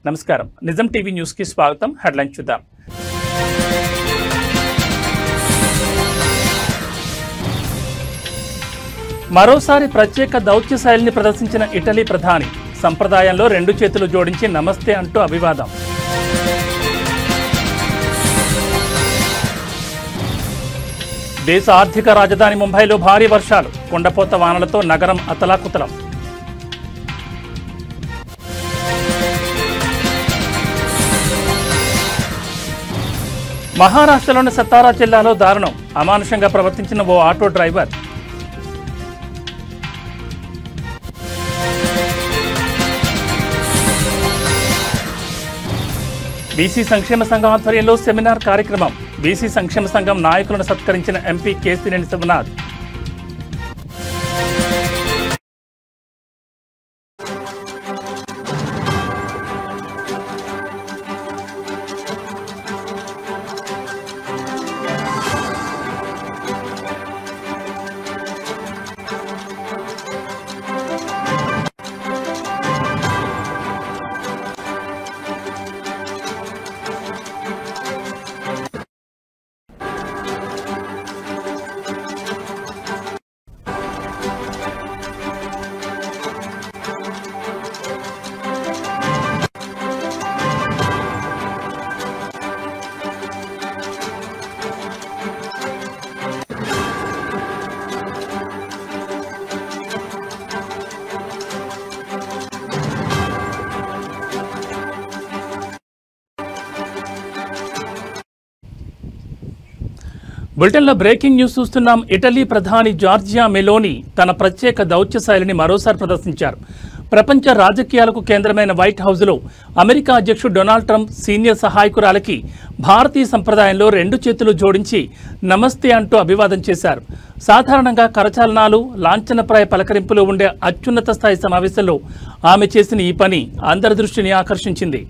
నమస్కారం. నిజం TV news కి స్వాగతం. హెడ్లైన్ చూద్దాం. మరోసారి ప్రత్యేక దౌత్య శైలిని ప్రదర్శించిన ఇటలీ ప్రధాని. సంప్రదాయంలో రెండు చేతులు జోడించి నమస్తే అంటూ అభివాదం. దేశ ఆర్థిక రాజధాని ముంబైలో భారీ వర్షాలు, కుండపోత వానలతో నగరం అతలాకుతలం. మహారాష్ట్రలోని సతారా జిల్లాలో దారుణం, అమానుషంగా ప్రవర్తించిన ఓ ఆటో డ్రైవర్. బీసీ సంక్షేమ సంఘం ఆధ్వర్యంలో సెమినార్ కార్యక్రమం. బీసీ సంక్షేమ సంఘం నాయకులను సత్కరించిన ఎంపీ కేసినేని శివనాథ్. బులెటిన్లో బ్రేకింగ్ న్యూస్ చూస్తున్నాం. ఇటలీ ప్రధాని జార్జియా మెలోనీ తన ప్రత్యేక దౌత్య శైలిని మరోసారి ప్రదర్శించారు. ప్రపంచ రాజకీయాలకు కేంద్రమైన వైట్ హౌస్లో అమెరికా అధ్యక్షుడు డొనాల్డ్ ట్రంప్ సీనియర్ సహాయకురాలకి భారతీయ సంప్రదాయంలో రెండు చేతులు జోడించి నమస్తే అంటూ అభివాదం చేశారు. సాధారణంగా కరచాలనాలు, లాంఛనప్రాయ పలకరింపులు ఉండే అత్యున్నత స్థాయి సమావేశంలో ఆమె చేసిన ఈ పని అందరి దృష్టిని ఆకర్షించింది.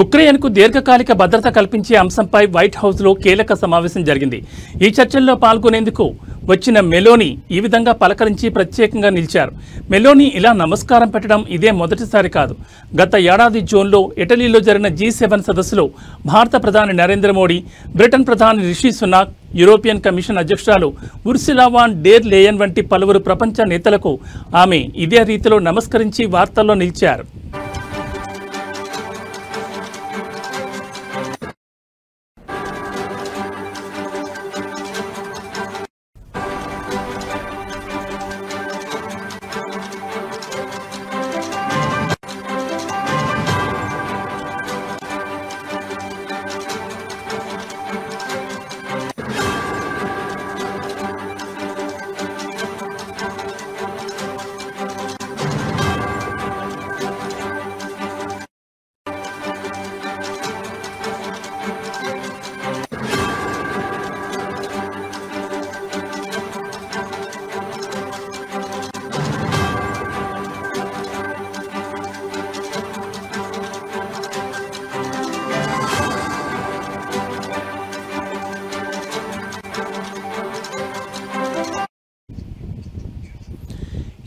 ఉక్రెయిన్కు దీర్ఘకాలిక భద్రత కల్పించే అంశంపై వైట్ హౌస్లో కీలక సమావేశం జరిగింది. ఈ చర్చల్లో పాల్గొనేందుకు వచ్చిన మెలోనీ ఈ విధంగా పలకరించి ప్రత్యేకంగా నిలిచారు. మెలోనీ ఇలా నమస్కారం పెట్టడం ఇదే మొదటిసారి కాదు. గత ఏడాది జూన్లో ఇటలీలో జరిగిన G7 సదస్సులో భారత ప్రధాని నరేంద్ర మోడీ, బ్రిటన్ ప్రధాని రిషి సునాక్, యూరోపియన్ కమిషన్ అధ్యక్షురాలు ఉర్సులా వాన్ డెర్ లేయన్ వంటి పలువురు ప్రపంచ నేతలకు ఆమె ఇదే రీతిలో నమస్కరించి వార్తల్లో నిలిచారు.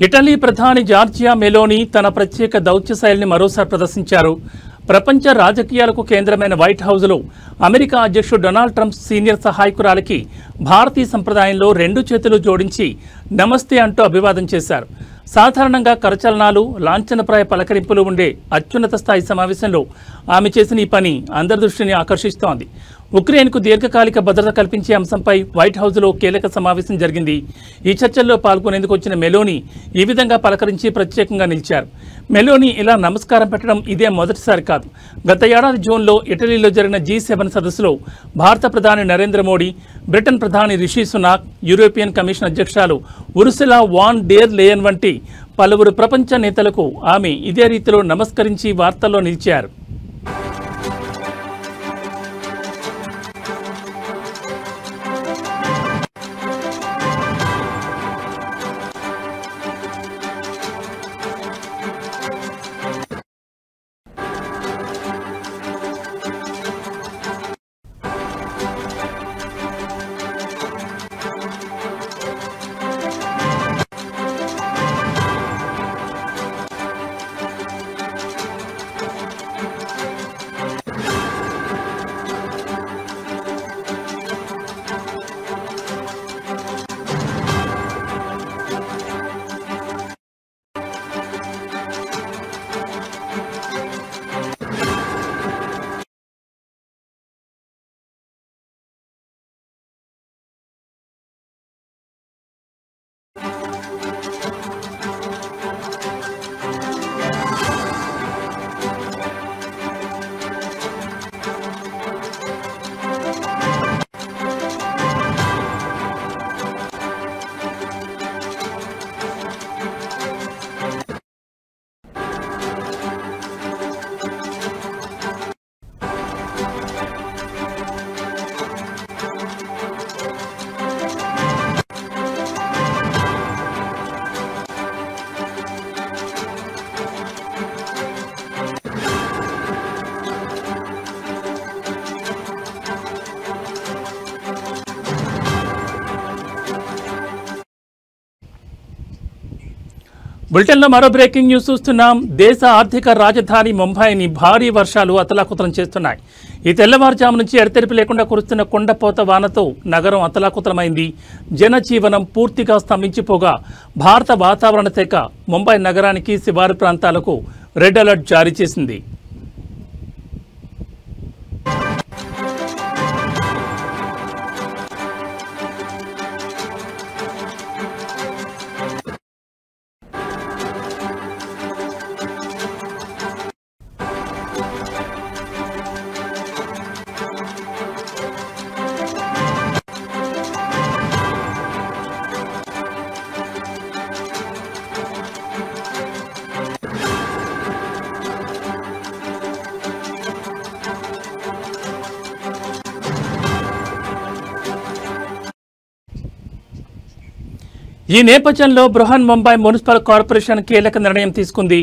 ఇటలీ ప్రధాని జార్జియా మెలోనీ తన ప్రత్యేక దౌత్య శైలిని మరోసారి ప్రదర్శించారు. ప్రపంచ రాజకీయాలకు కేంద్రమైన వైట్ హౌస్లో అమెరికా అధ్యక్షుడు డొనాల్డ్ ట్రంప్ సీనియర్ సహాయకురాలకి భారతీయ సంప్రదాయంలో రెండు చేతులు జోడించి నమస్తే అంటూ అభివాదం చేశారు. సాధారణంగా కరచలనాలు, లాంఛనప్రాయ పలకరింపులు ఉండే అత్యున్నత స్థాయి సమావేశంలో ఆమె చేసిన ఈ పని అందరి దృష్టిని ఆకర్షిస్తోంది. ఉక్రెయిన్కు దీర్ఘకాలిక భద్రత కల్పించే అంశంపై వైట్ హౌస్లో కీలక సమావేశం జరిగింది. ఈ చర్చల్లో పాల్గొనేందుకు వచ్చిన మెలోనీ ఈ విధంగా పలకరించి ప్రత్యేకంగా నిలిచారు. మెలోనీ ఇలా నమస్కారం పెట్టడం ఇదే మొదటిసారి కాదు. గత ఏడాది జూన్లో ఇటలీలో జరిగిన G7 సదస్సులో భారత ప్రధాని నరేంద్ర మోడీ, బ్రిటన్ ప్రధాని రిషి సునాక్, యూరోపియన్ కమిషన్ అధ్యక్షురాలు ఉర్సులా వాన్ డెర్ లేయన్ వంటి పలువురు ప్రపంచ నేతలకు ఆమె ఇదే రీతిలో నమస్కరించి వార్తల్లో నిలిచారు. బులెటిన్లో మరో బ్రేకింగ్ న్యూస్ చూస్తున్నాం. దేశ ఆర్థిక రాజధాని ముంబైని భారీ వర్షాలు అతలాకుతలం చేస్తున్నాయి. ఈ తెల్లవారుజాము నుంచి ఎడతెరిపి లేకుండా కురుస్తున్న కొండపోత వానతో నగరం అతలాకుతలమైంది. జనజీవనం పూర్తిగా స్తంభించిపోగా భారత వాతావరణ శాఖ ముంబై నగరానికి శివారు ప్రాంతాలకు రెడ్ అలర్ట్ జారీ చేసింది. ఈ నేపథ్యంలో బృహన్ ముంబై మున్సిపల్ కార్పొరేషన్ కీలక నిర్ణయం తీసుకుంది.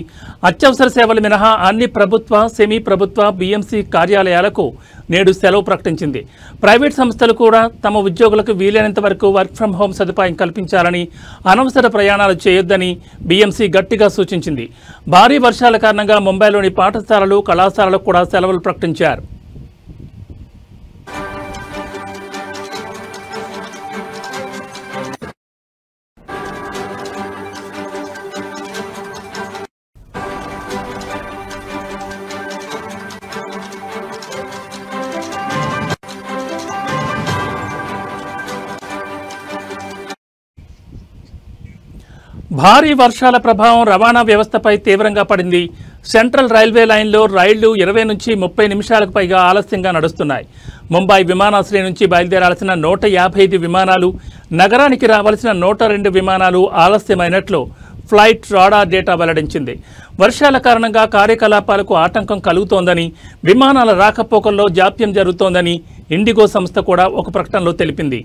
అత్యవసర సేవలు మినహా అన్ని ప్రభుత్వ, సెమీ ప్రభుత్వ, బీఎంసీ కార్యాలయాలకు నేడు సెలవు ప్రకటించింది. ప్రైవేట్ సంస్థలు కూడా తమ ఉద్యోగులకు వీలైనంత వరకు వర్క్ ఫ్రం హోం సదుపాయం కల్పించాలని, అనవసర ప్రయాణాలు చేయొద్దని బీఎంసీ గట్టిగా సూచించింది. భారీ వర్షాల కారణంగా ముంబైలోని పాఠశాలలు, కళాశాలలకు కూడా సెలవులు ప్రకటించారు. భారీ వర్షాల ప్రభావం రవాణా వ్యవస్థపై తీవ్రంగా పడింది. సెంట్రల్ రైల్వే లైన్లో రైళ్లు 20 నుంచి 30 నిమిషాలకు పైగా ఆలస్యంగా నడుస్తున్నాయి. ముంబై విమానాశ్రయం నుంచి బయలుదేరాల్సిన 155 విమానాలు, నగరానికి రావాల్సిన 102 విమానాలు ఆలస్యమైనట్లు ఫ్లైట్ రాడార్ డేటా వెల్లడించింది. వర్షాల కారణంగా కార్యకలాపాలకు ఆటంకం కలుగుతోందని, విమానాల రాకపోకల్లో జాప్యం జరుగుతోందని ఇండిగో సంస్థ కూడా ఒక ప్రకటనలో తెలిపింది.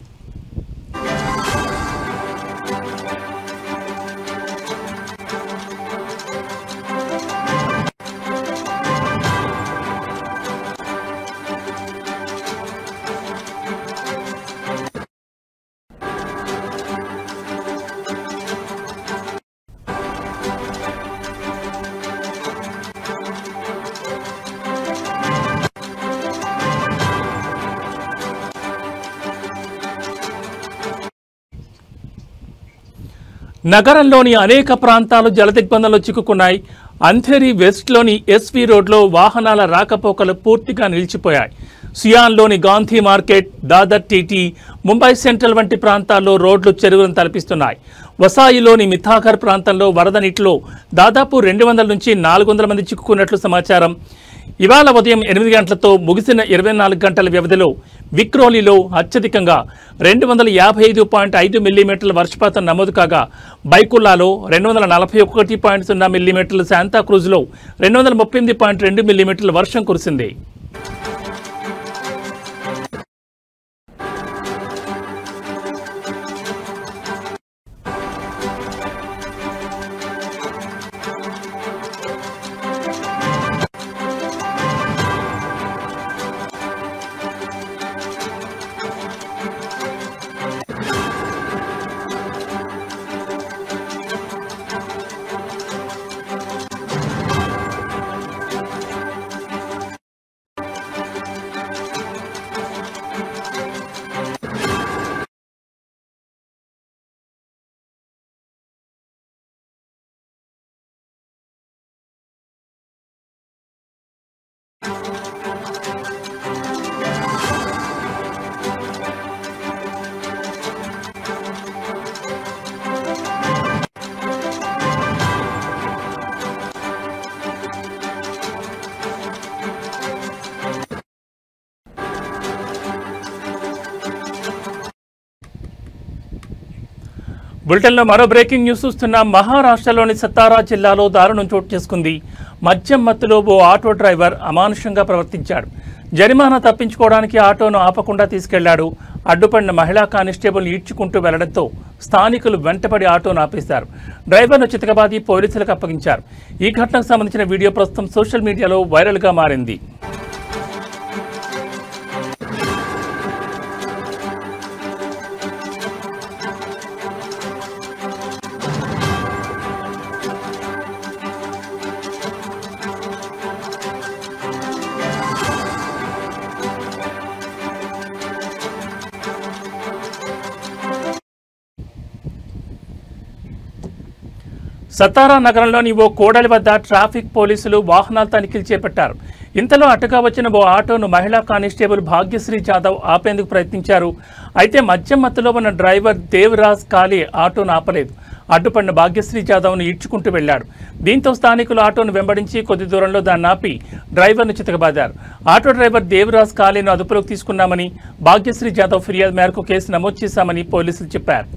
నగరంలోని అనేక ప్రాంతాలు జలదిగ్బంధంలో చిక్కుకున్నాయి. అంధేరి వెస్ట్లోని ఎస్వి రోడ్లో వాహనాల రాకపోకలు పూర్తిగా నిలిచిపోయాయి. సియాన్లోని Gandhi market, Dadar TT, Mumbai central వంటి ప్రాంతాల్లో రోడ్లు చెరువులను తలపిస్తున్నాయి. వసాయిలోని మిథాఘర్ ప్రాంతంలో వరద నీటిలో దాదాపు 200 నుంచి 400 మంది చిక్కుకున్నట్లు సమాచారం. ఇవాళ ఉదయం 8 గంటలతో ముగిసిన 24 గంటల వ్యవధిలో విక్రోలీలో అత్యధికంగా 255.5 మిల్లీమీటర్ల వర్షపాతం నమోదు కాగా, బైకుల్లాలో 241.0 మిల్లీమీటర్లు, శాంతాక్రూజ్లో 238.2 మిల్లీమీటర్ల వర్షం కురిసింది. బులెటిన్లో మరో బ్రేకింగ్ న్యూస్ చూస్తున్నాం. మహారాష్ట్రలోని సతారా జిల్లాలో దారుణం చోటు చేసుకుంది. మద్యం మత్తులో ఓ ఆటో డ్రైవర్ అమానుషంగా ప్రవర్తించాడు. జరిమానా తప్పించుకోవడానికి ఆటోను ఆపకుండా తీసుకెళ్లాడు. అడ్డుపడిన మహిళా కానిస్టేబుల్ ఈడ్చుకుంటూ వెళ్లడంతో స్థానికులు వెంటపడి ఆటోను ఆపేశారు. డ్రైవర్ను చితకబాది పోలీసులకు అప్పగించారు. ఈ ఘటనకు సంబంధించిన వీడియో ప్రస్తుతం సోషల్ మీడియాలో వైరల్గా మారింది. సతారా నగరంలోని ఓ కూడలి వద్ద ట్రాఫిక్ పోలీసులు వాహనాల తనిఖీలు చేపట్టారు. ఇంతలో అటుగా వచ్చిన ఓ ఆటోను మహిళా కానిస్టేబుల్ భాగ్యశ్రీ జాదవ్ ఆపేందుకు ప్రయత్నించారు. అయితే మద్యం మత్తులో ఉన్న డ్రైవర్ దేవరాజ్ కాళీ ఆటోను ఆపలేదు. అడ్డుపడిన భాగ్యశ్రీ జాదవ్ను ఈడ్చుకుంటూ వెళ్లాడు. దీంతో స్థానికులు ఆటోను వెంబడించి కొద్ది దూరంలో దాన్ని ఆపి డ్రైవర్ను చితకబాదారు. ఆటో డ్రైవర్ దేవరాజ్ కాళీను అదుపులోకి తీసుకున్నామని, భాగ్యశ్రీ జాదవ్ ఫిర్యాదు మేరకు కేసు నమోదు చేశామని పోలీసులు చెప్పారు.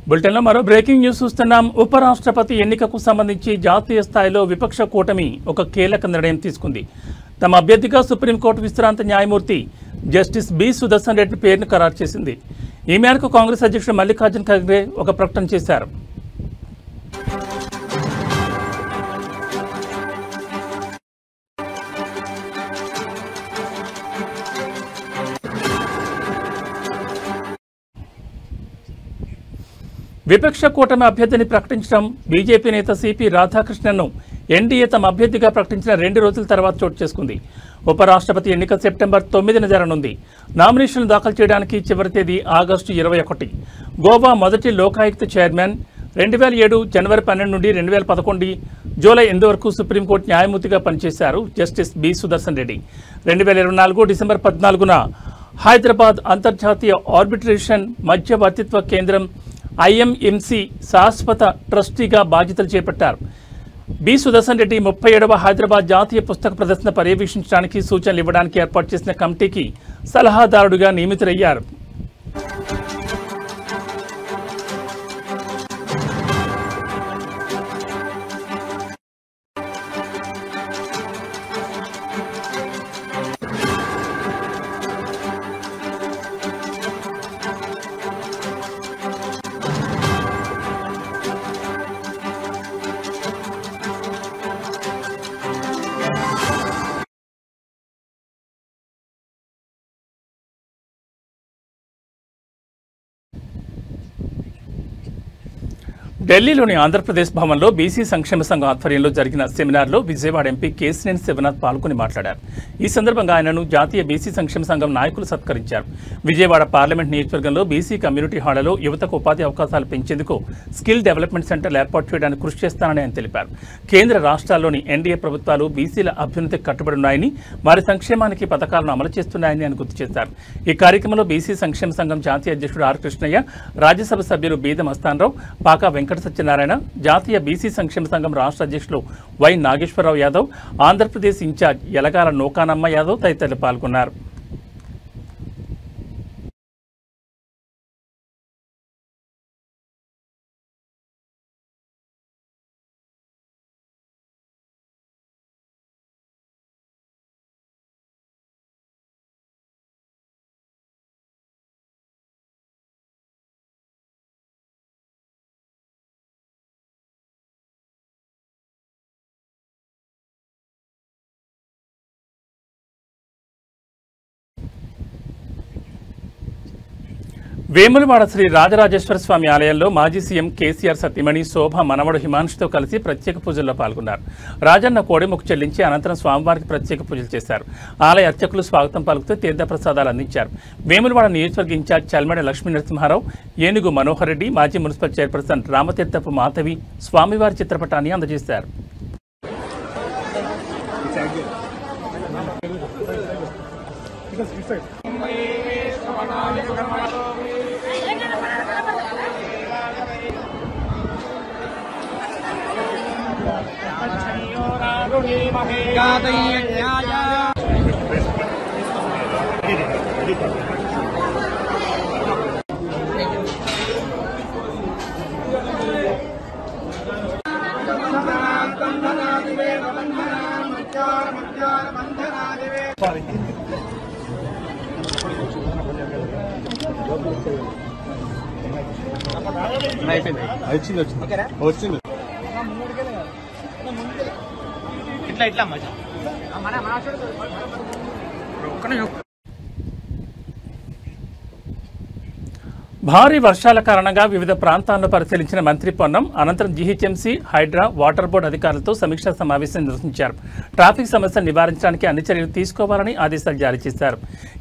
బులెటిన్లో మరో బ్రేకింగ్ న్యూస్ చూస్తున్నాం. ఉపరాష్ట్రపతి ఎన్నికకు సంబంధించి జాతీయ స్థాయిలో విపక్ష కూటమి ఒక కీలక నిర్ణయం తీసుకుంది. తమ అభ్యర్థిగా సుప్రీంకోర్టు విశ్రాంత న్యాయమూర్తి జస్టిస్ బి సుదర్శన్ రెడ్డి పేరును ఖరారు చేసింది. ఈ మేరకు కాంగ్రెస్ అధ్యక్షుడు మల్లికార్జున ఖర్గే ఒక ప్రకటన చేశారు. విపక్ష కూటమి అభ్యర్థిని ప్రకటించడం బీజేపీ నేత సిపి రాధాకృష్ణన్ను ఎన్డీఏ తమ అభ్యర్థిగా ప్రకటించిన 2 రోజుల తర్వాత చోటు చేసుకుంది. ఉపరాష్ట్రపతి ఎన్నిక సెప్టెంబర్ 9న జరగనుంది. నామినేషన్లు దాఖలు చేయడానికి చివరి తేదీ ఆగస్టు 21. గోవా మొదటి లోకాయుక్త చైర్మన్ 2007 జనవరి 12 నుండి 2011 జూలై 8 వరకు సుప్రీంకోర్టు న్యాయమూర్తిగా పనిచేశారు justice B Sudarshan Reddy. 2024 December 14న హైదరాబాద్ అంతర్జాతీయ ఆర్బిట్రేషన్ మధ్యవర్తిత్వ కేంద్రం ఐఎంఎంసి శాశ్వత ట్రస్టీగా బాధ్యతలు చేపట్టారు. బి సుదర్శన్ రెడ్డి 37వ హైదరాబాద్ జాతీయ పుస్తక ప్రదర్శన పర్యవేక్షించడానికి సూచనలు ఇవ్వడానికి ఏర్పాటు చేసిన కమిటీకి సలహాదారుడిగా నియమితులయ్యారు. ఢిల్లీలోని ఆంధ్రప్రదేశ్ భవన్లో బీసీ సంక్షేమ సంఘం ఆధ్వర్యంలో జరిగిన సెమినార్లో విజయవాడ ఎంపీ కేశినేని శివనాథ్ పాల్గొని మాట్లాడారు. ఈ సందర్భంగా ఆయనను జాతీయ బీసీ సంక్షేమ సంఘం నాయకులు సత్కరించారు. విజయవాడ పార్లమెంట్ నియోజకవర్గంలో బీసీ కమ్యూనిటీ హాళ్లలో యువతకు ఉపాధి అవకాశాలు పెంచేందుకు స్కిల్ డెవలప్మెంట్ సెంటర్లు ఏర్పాటు చేయడానికి కృషి చేస్తానని ఆయన తెలిపారు. కేంద్ర రాష్ట్రాల్లోని ఎన్డీఏ ప్రభుత్వాలు బీసీల అభ్యున్నతికి కట్టుబడి ఉన్నాయని, వారి సంక్షేమానికి పథకాలను అమలు చేస్తున్నాయని ఆయన గుర్తు చేశారు. ఈ కార్యక్రమంలో బీసీ సంక్షేమ సంఘం జాతీయ అధ్యక్షుడు ఆర్ కృష్ణయ్య, రాజ్యసభ సభ్యులు బీద మస్తానరావు, పాకా వెంకట సత్యనారాయణ, జాతీయ బీసీ సంక్షేమ సంఘం రాష్ట్ర అధ్యక్షులు వై నాగేశ్వరరావు యాదవ్, ఆంధ్రప్రదేశ్ ఇన్ఛార్జ్ యలగాల నూకానమ్మ యాదవ్ తదితరులు పాల్గొన్నారు. వేములవాడ శ్రీ రాజరాజేశ్వర స్వామి ఆలయంలో మాజీ సీఎం కేసీఆర్ సతీమణి శోభ మనవడు హిమాంశుతో కలిసి ప్రత్యేక పూజల్లో పాల్గొన్నారు. రాజన్న కోడెముక్కు చెల్లించి అనంతరం స్వామివారికి ప్రత్యేక పూజలు చేశారు. ఆలయ అర్చకులు స్వాగతం పలుకుతూ తీర్థప్రసాదాలు అందించారు. వేములవాడ నియోజకవర్గ ఇన్ఛార్జ్ చల్మడ లక్ష్మీ నరసింహారావు, ఏనుగు మనోహర్ రెడ్డి, మాజీ మున్సిపల్ చైర్పర్సన్ రామతీర్థపు మాధవి స్వామివారి చిత్రపటాన్ని అందజేశారు. వచ్చింది ఇట్లా ఇట్లా భారీ వర్షాల కారణంగా వివిధ ప్రాంతాల్లో పరిశీలించిన మంత్రి పొన్నం అనంతరం జీహెచ్ఎంసీ, హైడ్రా, వాటర్ బోర్డు అధికారులతో సమీక్షా సమావేశం నిర్వహించారు. ట్రాఫిక్ సమస్యలు నివారించడానికి అన్ని చర్యలు తీసుకోవాలని ఆదేశాలు జారీ చేశారు.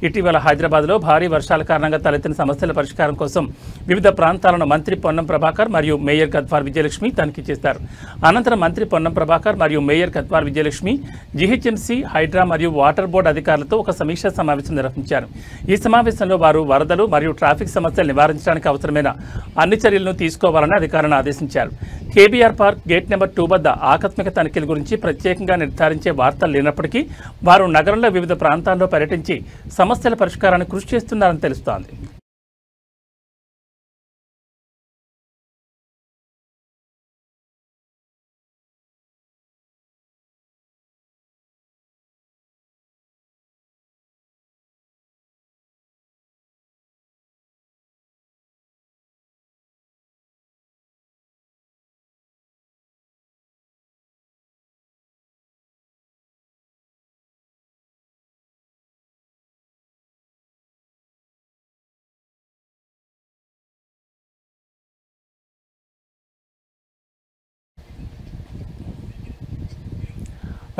ఇటీవల హైదరాబాద్లో భారీ వర్షాల కారణంగా తలెత్తిన సమస్యల పరిష్కారం కోసం వివిధ ప్రాంతాలను మంత్రి పొన్నం ప్రభాకర్ మరియు మేయర్ గద్వార్ విజయలక్ష్మి తనిఖీ చేశారు. అనంతరం మంత్రి పొన్నం ప్రభాకర్ మరియు మేయర్ గద్వార్ విజయలక్ష్మి జీహెచ్ఎంసీ, హైడ్రా మరియు వాటర్ బోర్డు అధికారులతో ఒక సమీక్షా సమావేశం నిర్వహించారు. ఈ సమావేశంలో వారు వరదలు మరియు ట్రాఫిక్ సమస్యలు నివారించడానికి అవసరమైన అన్ని చర్యలను తీసుకోవాలని అధికారులను ఆదేశించారు. కేబీఆర్ పార్క్ గేట్ నెంబర్ 2 వద్ద ఆకస్మిక తనిఖీల గురించి ప్రత్యేకంగా నిర్ధారించే వార్తలు లేనప్పటికీ వారు నగరంలో వివిధ ప్రాంతాల్లో పర్యటించి సమస్యల పరిష్కారానికి కృషి చేస్తున్నారని తెలుస్తోంది.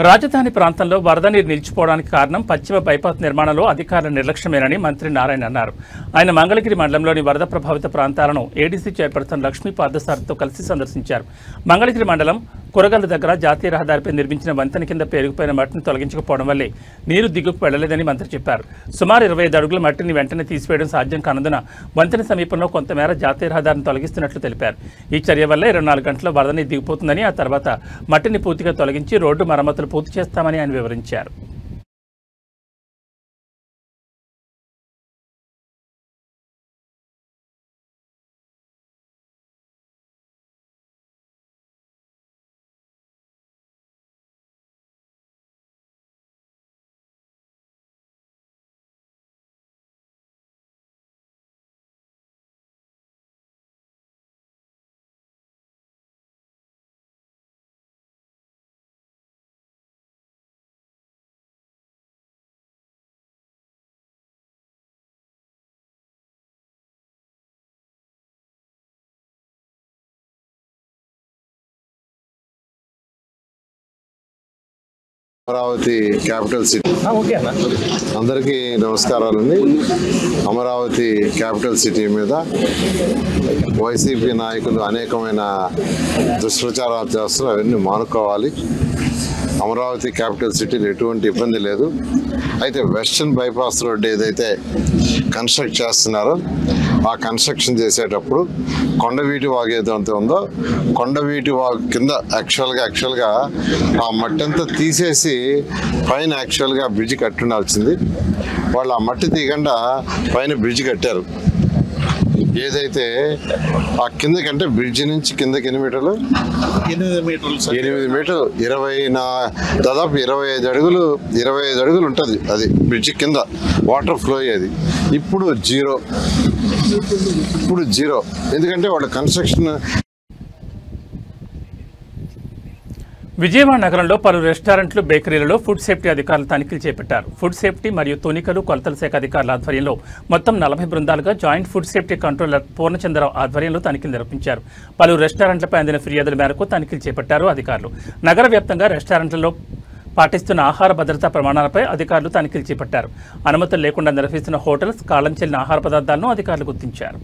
రాజధాని ప్రాంతంలో వరద నీరు నిలిచిపోవడానికి కారణం పశ్చిమ బైపాస్ నిర్మాణంలో అధికారుల నిర్లక్ష్యమేనని మంత్రి నారాయణ అన్నారు. ఆయన మంగళగిరి మండలంలోని వరద ప్రభావిత ప్రాంతాలను ఏడీసీ చైర్పర్సన్ లక్ష్మీ పార్థసారథితో కలిసి సందర్శించారు. మంగళగిరి మండలం కురగల్లు దగ్గర జాతీయ రహదారిపై నిర్మించిన వంతెన కింద పేరుకుపోయిన మట్టిని తొలగించకపోవడం వల్లే నీరు దిగుకు వెళ్లలేదని మంత్రి చెప్పారు. సుమారు 25 అడుగుల మట్టిని వెంటనే తీసివేయడం సాధ్యం కానందున వంతెన సమీపంలో కొంతమేర జాతీయ రహదారిని తొలగిస్తున్నట్లు తెలిపారు. ఈ చర్య వల్ల 24 గంటల్లో వరద నీరు దిగిపోతుందని, ఆ తర్వాత మట్టిని పూర్తిగా తొలగించి రోడ్డు మరమ్మతులు పూర్తి చేస్తామని ఆయన వివరించారు. అమరావతి క్యాపిటల్ సిటీ అందరికీ నమస్కారాలండి. అమరావతి క్యాపిటల్ సిటీ మీద వైసీపీ నాయకులు అనేకమైన దుష్ప్రచారాలు చేస్తున్నారు. అవన్నీ మానుకోవాలి. అమరావతి క్యాపిటల్ సిటీలో ఎటువంటి ఇబ్బంది లేదు. అయితే వెస్టర్న్ బైపాస్ రోడ్ ఏదైతే కన్స్ట్రక్ట్ చేస్తున్నారో ఆ కన్స్ట్రక్షన్ చేసేటప్పుడు కొండవీటి వాగు ఏదైతే ఉందో కొండవీటి వాగు కింద యాక్చువల్గా ఆ మట్టి అంతా తీసేసి పైన యాక్చువల్గా బ్రిడ్జ్ కట్టుండాల్సింది. వాళ్ళు ఆ మట్టి తీయకుండా పైన బ్రిడ్జ్ కట్టారు. ఏదైతే ఆ కిందకంటే బ్రిడ్జ్ నుంచి కిందకి 8 మీటర్లు 8 మీటర్లు దాదాపు 25 అడుగులు ఉంటుంది. అది బ్రిడ్జ్ కింద వాటర్ ఫ్లో అయ్యేది. ఇప్పుడు జీరో ఎందుకంటే వాళ్ళ కన్స్ట్రక్షన్ విజయవాడ నగరంలో పలు రెస్టారెంట్లు, బేకరీలలో ఫుడ్ సేఫ్టీ అధికారులు తనిఖీలు చేపట్టారు. ఫుడ్ సేఫ్టీ మరియు తూనికలు, కొలతల శాఖ అధికారుల ఆధ్వర్యంలో మొత్తం 40 బృందాలుగా joint food safety controller Purnachandra Rao ఆధ్వర్యంలో తనిఖీలు నిర్వహించారు. పలు రెస్టారెంట్లపై అందిన ఫిర్యాదుల మేరకు తనిఖీలు చేపట్టారు అధికారులు. నగర వ్యాప్తంగా రెస్టారెంట్లలో పాటిస్తున్న ఆహార భద్రతా ప్రమాణాలపై అధికారులు తనిఖీలు చేపట్టారు. అనుమతులు లేకుండా నిర్వహిస్తున్న హోటల్స్, కాలం చెల్లిన ఆహార పదార్థాలను అధికారులు గుర్తించారు.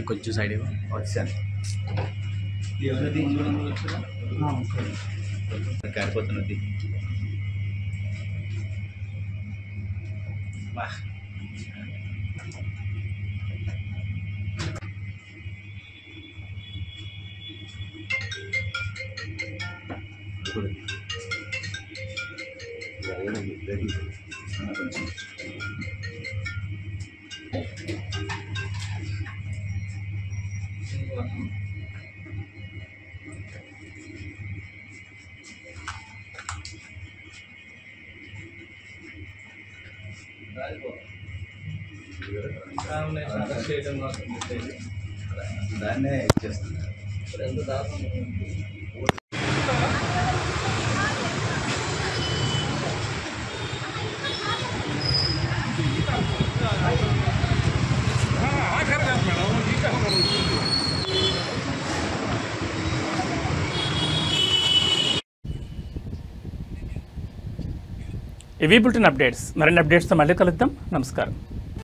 కొంచెం సైడ్ వచ్చాను కారిపోతున్నది. దాన్నే చేస్తున్నారు. ఇవి బులెటిన్ అప్డేట్స్. మరిన్ని అప్డేట్స్తో మళ్ళీ కలుద్దాం. నమస్కారం.